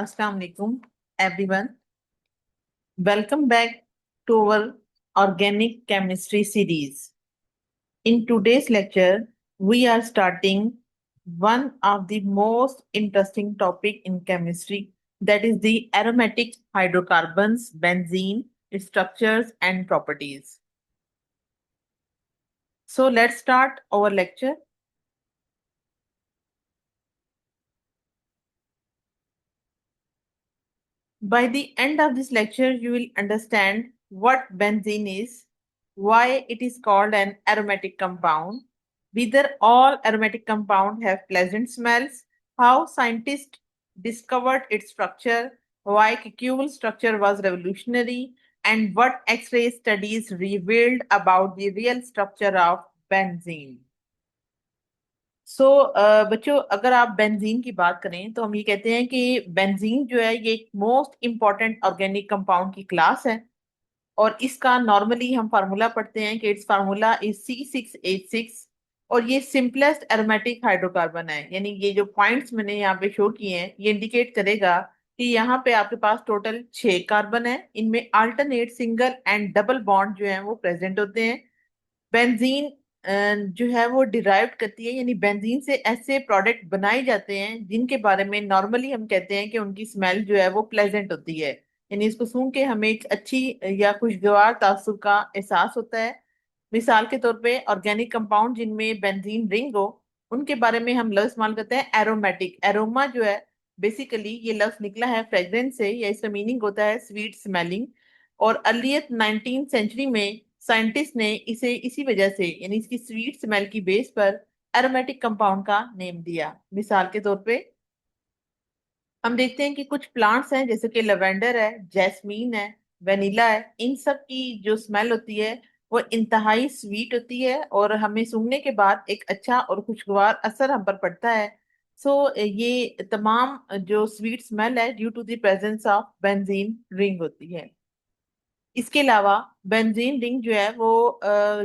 Assalamu alaikum, everyone. Welcome back to our organic chemistry series. In today's lecture, we are starting one of the most interesting topic in chemistry, that is the aromatic hydrocarbons, benzene, its structures and properties. So let's start our lecture. By the end of this lecture, you will understand what benzene is, why it is called an aromatic compound, whether all aromatic compounds have pleasant smells, how scientists discovered its structure, why Kekule's structure was revolutionary, and what X-ray studies revealed about the real structure of benzene. बच्चों, अगर आप benzene की बात करें तो हम ये कहते हैं कि बेंजीन जो है ये एक मोस्ट इंपॉर्टेंट ऑर्गेनिक कंपाउंड की क्लास है। और इसका नॉर्मली हम फार्मूला पढ़ते हैं कि इट्स फार्मूला इज C6H6। और ये सिंपलेस्ट एरोमेटिक हाइड्रोकार्बन है, यानी ये जो पॉइंट्स मैंने यहाँ पे शो किए हैं ये इंडिकेट करेगा कि यहाँ पे आपके पास टोटल 6 कार्बन है। इनमें alternate single and double bond जो है वो प्रेजेंट होते हैं। बेंजीन जो है वो डिराइव करती है, यानी बेंजीन से ऐसे प्रोडक्ट बनाए जाते हैं जिनके बारे में नॉर्मली हम कहते हैं कि उनकी स्मेल जो है वो प्लेजेंट होती है, यानी इसको सूंघ के हमें एक अच्छी या खुशगवार तासुर का एहसास होता है। मिसाल के तौर पे ऑर्गेनिक कंपाउंड जिनमें बेंजीन रिंग हो उनके बारे में हम लफ्ज इस्तेमाल करते हैं एरोमेटिक। एरोमा जो है बेसिकली ये लफ्ज निकला है फ्रेग्रेंस से, या इसका मीनिंग होता है स्वीट स्मेलिंग। और अर्लीस्ट 19 सेंचुरी में साइंटिस्ट ने इसे इसी वजह से, यानी इसकी स्वीट स्मेल की बेस पर एरोमेटिक कंपाउंड का नेम दिया। मिसाल के तौर पे हम देखते हैं कि कुछ प्लांट्स हैं जैसे कि लेवेंडर है, जैस्मीन है, वेनिला है। इन सब की जो स्मेल होती है वो इंतहाई स्वीट होती है और हमें सूंघने के बाद एक अच्छा और खुशगवार असर हम पर पड़ता है। ये तमाम जो स्वीट स्मेल है due to the presence of benzene ring होती है। इसके अलावा बेंजीन रिंग जो है वो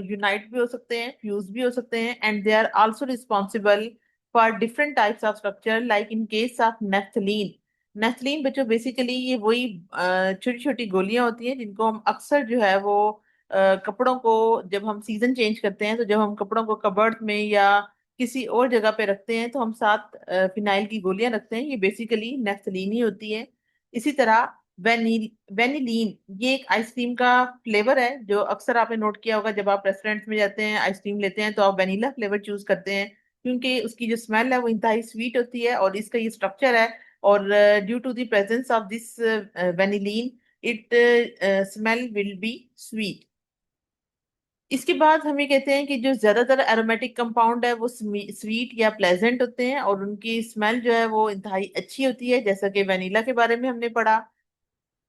यूनाइट भी हो सकते हैं, फ्यूज भी हो सकते हैं, and they are also responsible for different types of structure like in case of naphthalene. Naphthalene बच्चों बेसिकली ये वही छोटी छोटी गोलियां होती हैं जिनको हम अक्सर जो है वो कपड़ों को, जब हम सीजन चेंज करते हैं तो जब हम कपड़ों को कबर्ड में या किसी और जगह पे रखते हैं तो हम साथ फिनाइल की गोलियां रखते हैं, ये बेसिकली नेफ्थलीन ही होती है। इसी तरह वेनिलीन ये एक आइसक्रीम का फ्लेवर है जो अक्सर आपने नोट किया होगा, जब आप रेस्टोरेंट्स में जाते हैं आइसक्रीम लेते हैं तो आप वेनिला फ्लेवर चूज करते हैं क्योंकि उसकी जो स्मेल है वो इंतहाई स्वीट होती है और इसका ये स्ट्रक्चर है। और due to the presence of this vanillin it smell will be sweet. इसके बाद हम ये कहते हैं कि जो ज्यादातर एरोमेटिक कंपाउंड है वो स्वीट या प्लेजेंट होते हैं और उनकी स्मेल जो है वो इंतहाई अच्छी होती है, जैसा कि वेनिला के बारे में हमने पढ़ा।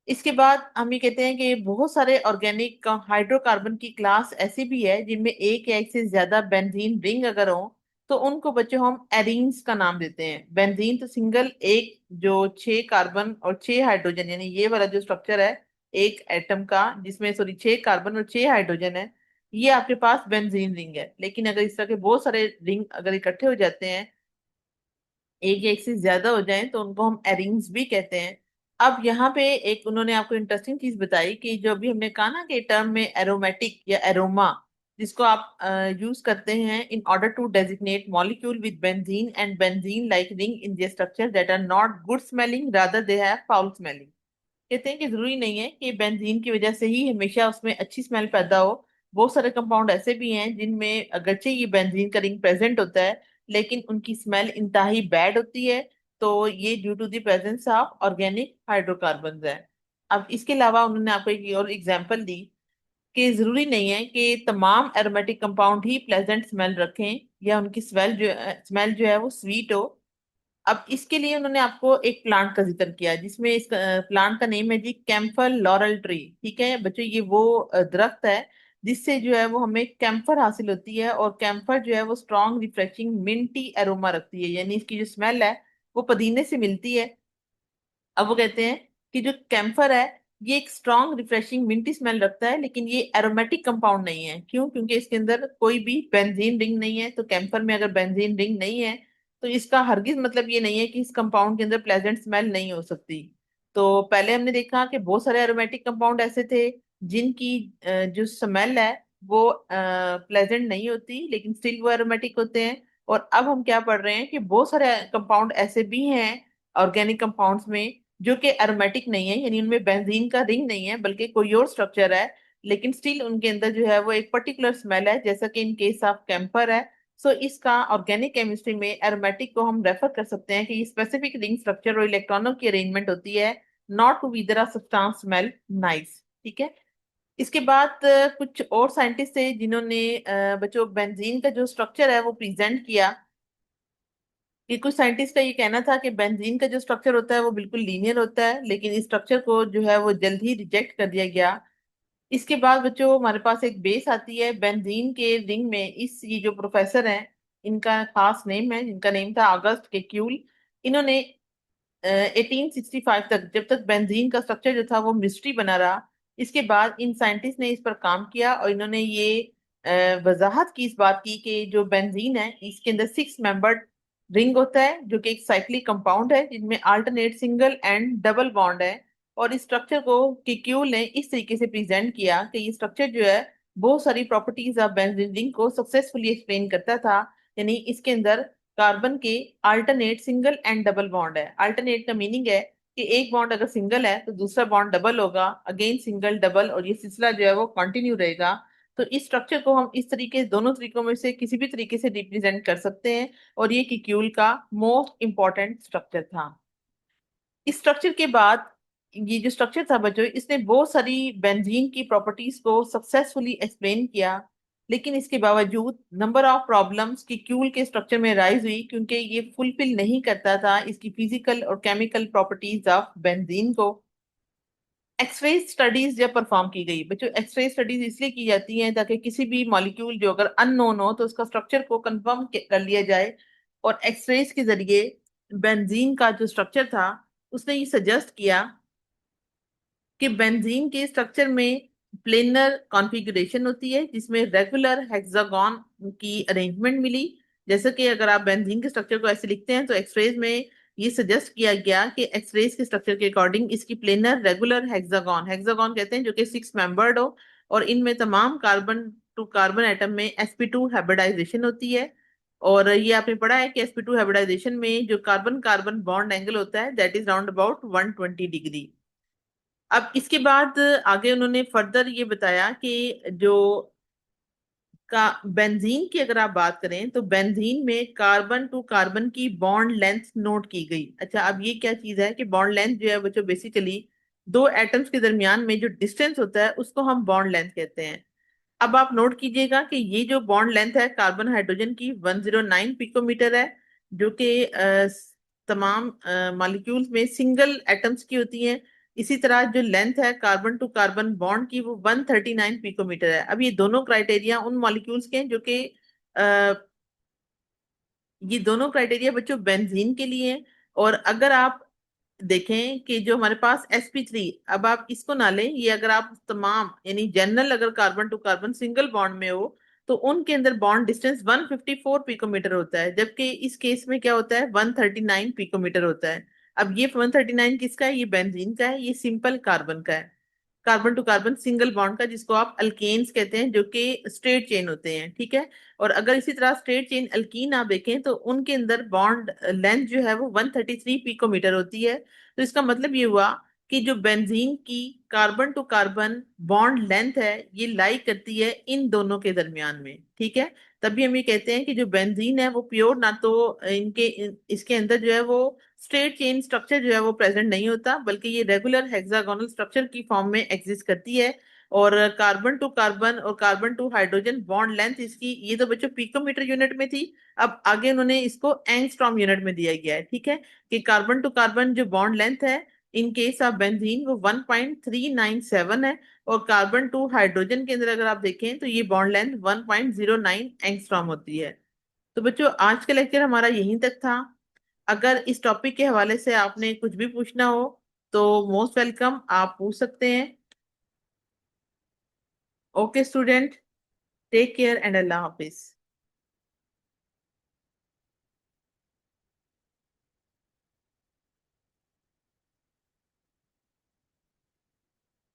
इसके बाद हम ये कहते हैं कि बहुत सारे ऑर्गेनिक हाइड्रोकार्बन की क्लास ऐसी भी है जिनमें एक या एक से ज्यादा बेंजीन रिंग अगर हो तो उनको बच्चों हम एरीन्स का नाम देते हैं। बेंजीन तो सिंगल एक जो 6 कार्बन और 6 हाइड्रोजन, यानी ये वाला जो स्ट्रक्चर है एक एटम का जिसमें सॉरी 6 कार्बन और 6 हाइड्रोजन है, ये आपके पास बेंजीन रिंग है। लेकिन अगर इस तरह के बहुत सारे रिंग अगर इकट्ठे हो जाते हैं, एक या एक से ज्यादा हो जाएं, तो उनको हम एरिंग्स भी कहते हैं। अब यहाँ पे एक उन्होंने आपको इंटरेस्टिंग चीज बताई कि जो अभी हमने कहा ना कि टर्म में एरोमेटिक या एरोमा, जिसको आप यूज करते हैं in order to designate molecule with benzene and benzene like ring in their structure that are not good smelling rather they have foul smelling. कहते हैं कि जरूरी नहीं है कि बेंजीन की वजह से ही हमेशा उसमें अच्छी स्मेल पैदा हो। बहुत सारे कंपाउंड ऐसे भी हैं जिनमें अगरचे ये बेंजीन का रिंग प्रेजेंट होता है लेकिन उनकी स्मेल इंतहाई बैड होती है। तो ये due to the presence of organic hydrocarbon है। अब इसके अलावा उन्होंने आपको एक और एग्जांपल दी कि जरूरी नहीं है कि तमाम एरोमेटिक कंपाउंड ही प्लेजेंट स्मेल रखें या उनकी स्मेल जो है वो स्वीट हो। अब इसके लिए उन्होंने आपको एक प्लांट का जिक्र किया जिसमें इस प्लांट का नेम है जी कैम्फर लॉरल ट्री। ठीक है बच्चों, ये वो दरख्त है जिससे जो है वो हमें कैम्फर हासिल होती है और कैम्फर जो है वो स्ट्रॉन्ग रिफ्रेशिंग मिंटी एरोमा रखती है, यानी इसकी जो स्मेल है वो पुदीने से मिलती है। अब वो कहते हैं कि जो कैम्फर है ये एक स्ट्रॉन्ग रिफ्रेशिंग मिंटी स्मेल रखता है लेकिन ये एरोमेटिक कंपाउंड नहीं है। क्यों? क्योंकि इसके अंदर कोई भी बेंजीन रिंग नहीं है। तो कैम्फर में अगर बेंजीन रिंग नहीं है तो इसका हरगिज मतलब ये नहीं है कि इस कंपाउंड के अंदर प्लेजेंट स्मेल नहीं हो सकती। तो पहले हमने देखा कि बहुत सारे एरोमेटिक कंपाउंड ऐसे थे जिनकी जो स्मेल है वो प्लेजेंट नहीं होती, लेकिन स्टिल वो एरोमेटिक होते हैं। और अब हम क्या पढ़ रहे हैं कि बहुत सारे कंपाउंड ऐसे भी हैं ऑर्गेनिक कंपाउंड्स में जो कि एरोमेटिक नहीं है, यानी उनमें बेंजीन का रिंग नहीं है बल्कि कोई और स्ट्रक्चर है, लेकिन स्टिल उनके अंदर जो है वो एक पर्टिकुलर स्मेल है, जैसा कि इन केस ऑफ कैंपर है। सो इसका ऑर्गेनिक केमिस्ट्री में एरोमेटिक को हम रेफर कर सकते हैं कि स्पेसिफिक रिंग स्ट्रक्चर और इलेक्ट्रॉनों की अरेंजमेंट होती है, not to whether a substance smell nice. ठीक है। इसके बाद कुछ और साइंटिस्ट थे जिन्होंने बच्चों बेंजीन का जो स्ट्रक्चर है वो प्रेजेंट किया। कि कुछ साइंटिस्ट का ये कहना था कि बेंजीन का जो स्ट्रक्चर होता है वो बिल्कुल लीनियर होता है, लेकिन इस स्ट्रक्चर को जो है वो जल्द ही रिजेक्ट कर दिया गया। इसके बाद बच्चों हमारे पास एक बेस आती है बेंजीन के रिंग में। इस ये जो प्रोफेसर हैं, इनका खास नेम है, इनका नेम था अगस्त केक्यूल। इन्होंने 1865 तक, जब तक बेंजीन का स्ट्रक्चर जो था वो मिस्ट्री बना रहा, इसके बाद इन साइंटिस्ट ने इस पर काम किया और इन्होंने ये वजाहत की, इस बात की कि जो बेंजीन है इसके अंदर 6 मेंबर्ड रिंग होता है जो कि एक साइक्लिक कंपाउंड है जिनमें alternate single and double bond है। और इस स्ट्रक्चर को किक्यूल ने इस तरीके से प्रेजेंट किया कि ये स्ट्रक्चर जो है बहुत सारी प्रॉपर्टीज ऑफ बेंजीन रिंग को सक्सेसफुली एक्सप्लेन करता था। यानी इसके अंदर कार्बन के alternate single and double bond है। अल्टरनेट का मीनिंग है कि एक बॉन्ड अगर सिंगल है तो दूसरा बॉन्ड डबल होगा, अगेन सिंगल डबल, और ये सिलसिला जो है वो कंटिन्यू रहेगा। तो इस स्ट्रक्चर को हम इस तरीके, दोनों तरीकों में से किसी भी तरीके से रिप्रेजेंट कर सकते हैं, और ये किक्यूल का मोस्ट इंपॉर्टेंट स्ट्रक्चर था। इस स्ट्रक्चर के बाद, ये जो स्ट्रक्चर था बच्चों, इसने बहुत सारी बेंजीन की प्रॉपर्टीज को सक्सेसफुली एक्सप्लेन किया। लेकिन इसके बावजूद नंबर ऑफ प्रॉब्लम्स की क्यूल के स्ट्रक्चर में राइज हुई, क्योंकि ये फुलफिल नहीं करता था इसकी फिजिकल और केमिकल प्रॉपर्टीज ऑफ बेंजीन को। एक्सरे स्टडीज जब परफॉर्म की गई बच्चों, एक्सरे स्टडीज इसलिए की जाती हैं ताकि किसी भी मॉलिक्यूल जो अगर अननोन हो तो उसका स्ट्रक्चर को कंफर्म कर लिया जाए। और एक्सरेज के जरिए बेंजीन का जो स्ट्रक्चर था, उसने ये सजेस्ट किया कि बेंजीन के स्ट्रक्चर में प्लेनर कॉन्फ़िगरेशन होती है जिसमें रेगुलर हेक्सागोन की अरेंजमेंट मिली। जैसे कि अगर आप बेंजीन के स्ट्रक्चर को ऐसे लिखते हैं तो एक्सरेज में ये सजेस्ट किया गया कि एक्सरेज के स्ट्रक्चर के अकॉर्डिंग इसकी प्लेनर रेगुलर हेक्सागोन, हेक्सागोन कहते हैं जो कि 6 मेंबर्ड हो, और इनमें तमाम कार्बन टू कार्बन एटम में sp2 हाइब्रिडाइजेशन होती है। और ये आपने पढ़ा है कि sp2 हाइब्रिडाइजेशन में जो कार्बन कार्बन बॉन्ड एंगल होता है that is round about 120 degree. अब इसके बाद आगे उन्होंने फर्दर ये बताया कि जो का बेंजीन की अगर आप बात करें तो बेंजीन में कार्बन टू कार्बन की बॉन्ड लेंथ नोट की गई। अच्छा, अब ये क्या चीज है कि बॉन्ड लेंथ जो है बच्चों बेसिकली दो एटम्स के दरमियान में जो डिस्टेंस होता है उसको हम बॉन्ड लेंथ कहते हैं। अब आप नोट कीजिएगा कि ये जो बॉन्ड लेंथ है कार्बन हाइड्रोजन की 109 पिकोमीटर है, जो कि तमाम मॉलिक्यूल्स में सिंगल एटम्स की होती हैं। इसी तरह जो लेंथ है कार्बन टू कार्बन बॉन्ड की वो 139 पिकोमीटर है। अब ये दोनों क्राइटेरिया उन मॉलिक्यूल्स के हैं जो कि ये दोनों क्राइटेरिया बच्चों बेंजीन के लिए हैं। और अगर आप देखें कि जो हमारे पास sp3, अब आप इसको ना लें, ये अगर आप तमाम यानी जनरल अगर carbon to carbon single bond में हो तो उनके अंदर बॉन्ड डिस्टेंस 154 पिकोमीटर होता है, जबकि इस केस में क्या होता है 139 पिकोमीटर होता है। अब ये 139 किसका है? ये बेंजीन का है, ये सिंपल कार्बन का है, carbon to carbon single bond का, जिसको आप अल्केन्स कहते हैं, जो कि स्ट्रेट चेन होते हैं। ठीक है। और अगर इसी तरह स्ट्रेट चेन अल्कीन आप देखें तो उनके अंदर बॉन्ड लेंथ जो है वो 133 पिकोमीटर होती है। तो इसका मतलब ये हुआ कि जो बेंजीन की carbon to carbon bond length है ये लाई करती है इन दोनों के दरमियान में। ठीक है। तभी हम ये कहते हैं कि जो बेंजीन है वो प्योर ना तो इसके अंदर जो है वो स्ट्रेट चेन स्ट्रक्चर जो है वो प्रेजेंट नहीं होता, बल्कि ये रेगुलर हेक्सागोनल स्ट्रक्चर की फॉर्म में एग्जिस्ट करती है। और कार्बन टू कार्बन और carbon to hydrogen bond length इसकी, ये तो बच्चों पिकोमीटर यूनिट में थी, अब आगे उन्होंने इसको एंगस्ट्रॉम यूनिट में दिया गया है। ठीक है। कि कार्बन टू कार्बन जो बॉन्ड लेंथ है इन केस ऑफ बेंजीन वो 1.397 है, और कार्बन टू हाइड्रोजन के अंदर अगर आप देखें तो ये बॉन्ड लेंथ 1.09 एंगस्ट्रॉम होती है। तो बच्चों आज का लेक्चर हमारा यहीं तक था। अगर इस टॉपिक के हवाले से आपने कुछ भी पूछना हो तो मोस्ट वेलकम, आप पूछ सकते हैं। Okay student, take care and अल्लाह हाफिज।